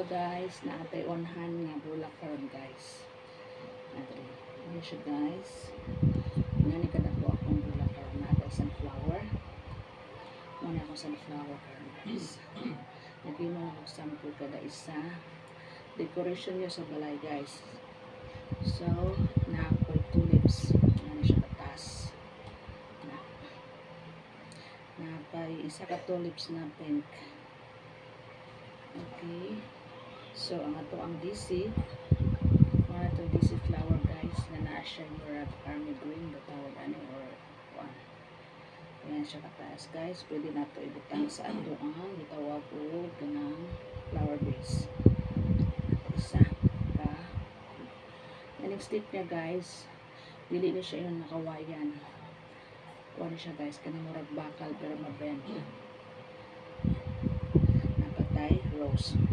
Hello guys, naatay onhan nga bulak karon guys. Naatay. Ano siya guys? Nani kada ko akong bulak karon naatay sunflower. Muna ako sunflower karon guys. Nagino ako sample kada isa. Decoration niya sa balay guys. So, naakoy tulips. Nani siya katas. Napay isa ka tulips na pink. Okay. So, ang ato ang DC. Mga ito DC flower guys. Na naa siya yung army green. Batawag ano or one. Ayan siya kataas guys. Pwede na ito ibutang sa ato ang itawag o ganang flower base. Isa pa. Ang next step niya guys. Dili na siya yung nakawayan. Kuha siya guys. Kanimurag bakal pero mabenta. Napatay rose.